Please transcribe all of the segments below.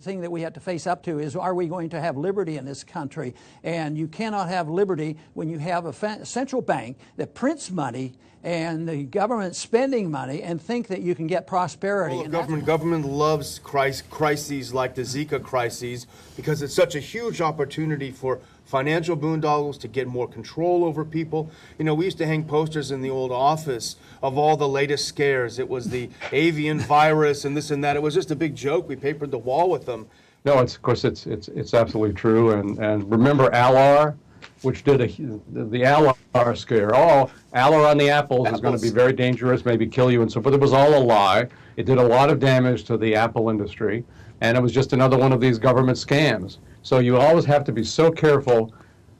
thing that we have to face up to is, are we going to have liberty in this country? And you cannot have liberty when you have a central bank that prints money and the government spending money and think that you can get prosperity. Well, government loves crises like the Zika crises because it's such a huge opportunity for financial boondoggles to get more control over people. You know, we used to hang posters in the old office of all the latest scares. It was the avian virus and this and that. It was just a big joke. We papered the wall with them. No, of course it's absolutely true. And remember Alar, which did the Alar scare. Oh, Alar on the apples is going to be very dangerous, maybe kill you and so forth. It was all a lie. It did a lot of damage to the Apple industry, and it was just another one of these government scams. So you always have to be so careful.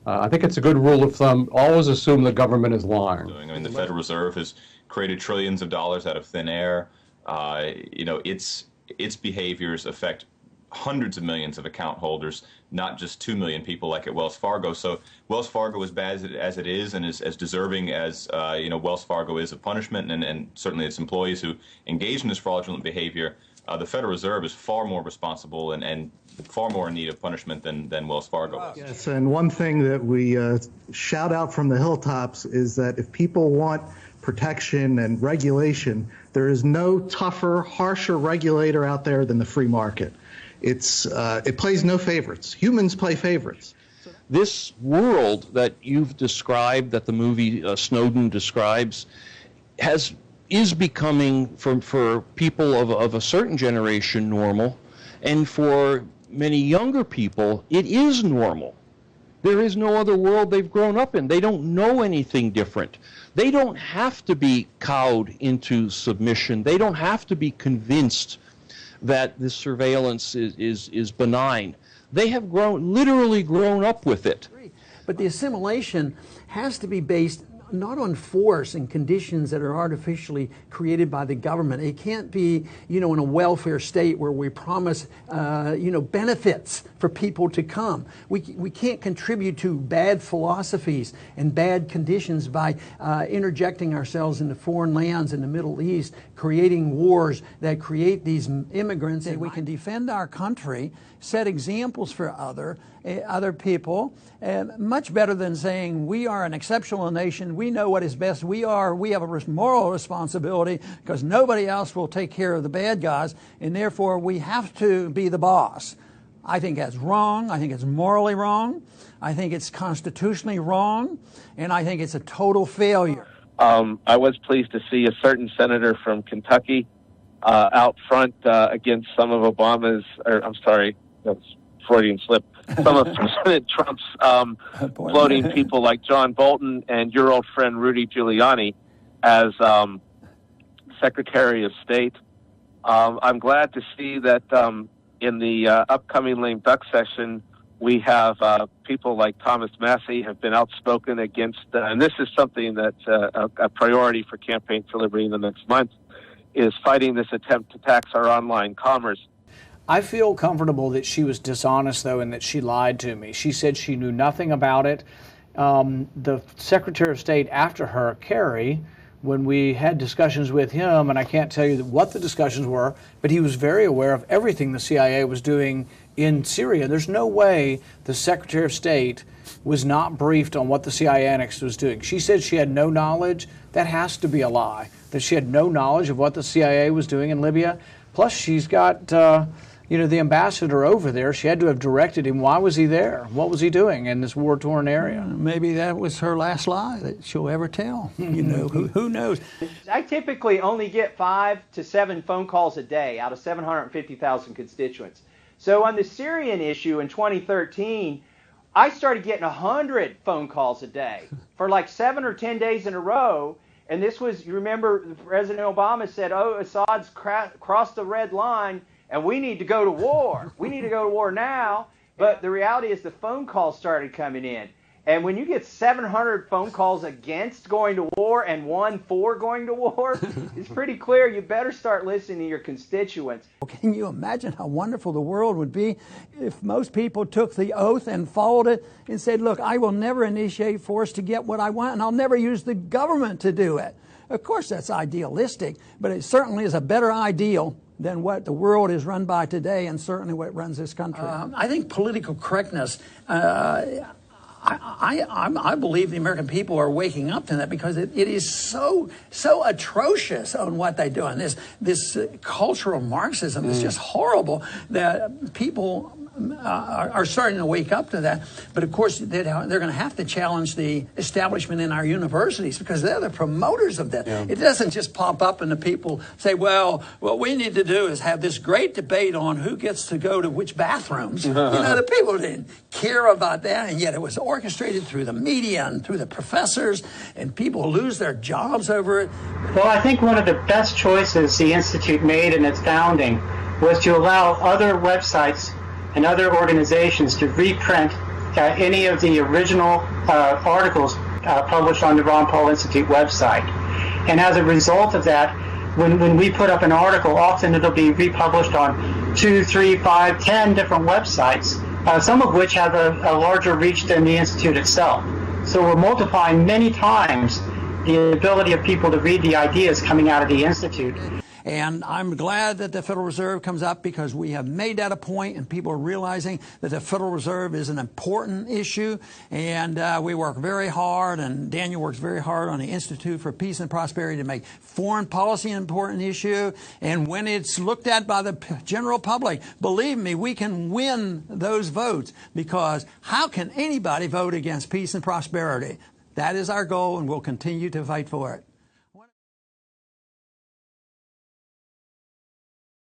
I think it's a good rule of thumb. Always assume the government is lying. I mean, the Federal Reserve has created trillions of dollars out of thin air. You know, its behaviors affect hundreds of millions of account holders, not just 2 million people like at Wells Fargo. So Wells Fargo, as bad as it is, and as deserving as you know, Wells Fargo is of punishment, and certainly its employees who engage in this fraudulent behavior, the Federal Reserve is far more responsible and far more in need of punishment than Wells Fargo is. Yes, and one thing that we shout out from the hilltops is that if people want protection and regulation, there is no tougher, harsher regulator out there than the free market. It plays no favorites. Humans play favorites. This world that you've described, that the movie Snowden describes, is becoming, for people of a certain generation, normal, and for many younger people, it is normal. There is no other world they've grown up in. They don't know anything different. They don't have to be cowed into submission. They don't have to be convinced that this surveillance is benign. They have literally grown up with it. But the assimilation has to be based not on force and conditions that are artificially created by the government. It can't be, you know, in a welfare state where we promise, you know, benefits for people to come. We can't contribute to bad philosophies and bad conditions by interjecting ourselves into foreign lands in the Middle East, creating wars that create these immigrants. And we can defend our country, set examples for other people, much better than saying we are an exceptional nation, we know what is best, we have a moral responsibility because nobody else will take care of the bad guys, and therefore we have to be the boss. I think that's wrong. I think it's morally wrong. I think it's constitutionally wrong, and I think it's a total failure. I was pleased to see a certain senator from Kentucky out front against some of Obama's, that was Freudian slip, some of President Trump's floating people like John Bolton and your old friend Rudy Giuliani as Secretary of State. I'm glad to see that in the upcoming lame duck session, we have people like Thomas Massie have been outspoken against, and this is something that's a priority for Campaign for Liberty in the next month, is fighting this attempt to tax our online commerce. I feel comfortable that she was dishonest, though, and that she lied to me. She said she knew nothing about it. The Secretary of State after her, Kerry, when we had discussions with him, and I can't tell you what the discussions were, but he was very aware of everything the CIA was doing in Syria. There's no way the Secretary of State was not briefed on what the CIA annex was doing. She said she had no knowledge. That has to be a lie, that she had no knowledge of what the CIA was doing in Libya. Plus, she's got the ambassador over there. She had to have directed him. Why was he there? What was he doing in this war-torn area? Maybe that was her last lie that she'll ever tell. You know, who knows? I typically only get 5 to 7 phone calls a day out of 750,000 constituents. So on the Syrian issue in 2013, I started getting 100 phone calls a day for like 7 or 10 days in a row. And this was, you remember, President Obama said, oh, Assad's crossed the red line, and we need to go to war. We need to go to war now. But the reality is the phone calls started coming in. And when you get 700 phone calls against going to war and 1 for going to war, it's pretty clear you better start listening to your constituents. Can you imagine how wonderful the world would be if most people took the oath and followed it and said, look, I will never initiate force to get what I want, and I'll never use the government to do it. Of course, that's idealistic, but it certainly is a better ideal than what the world is run by today, and certainly what runs this country. I think political correctness, I believe the American people are waking up to that, because it is so atrocious on what they do. And this cultural Marxism is just horrible, that people are starting to wake up to that. But of course, they're going to have to challenge the establishment in our universities, because they're the promoters of that. Yeah. It doesn't just pop up and the people say, well, what we need to do is have this great debate on who gets to go to which bathrooms. The people didn't care about that, and yet it was orchestrated through the media and through the professors, and people lose their jobs over it. Well, I think one of the best choices the Institute made in its founding was to allow other websites and other organizations to reprint any of the original articles published on the Ron Paul Institute website. And as a result of that, when we put up an article, often it'll be republished on 2, 3, 5, 10 different websites, some of which have a larger reach than the Institute itself. So we're multiplying many times the ability of people to read the ideas coming out of the Institute. And I'm glad that the Federal Reserve comes up, because we have made that a point, and people are realizing that the Federal Reserve is an important issue. And we work very hard, and Daniel works very hard on the Institute for Peace and Prosperity to make foreign policy an important issue. And when it's looked at by the general public, believe me, we can win those votes, because how can anybody vote against peace and prosperity? That is our goal, and we'll continue to fight for it.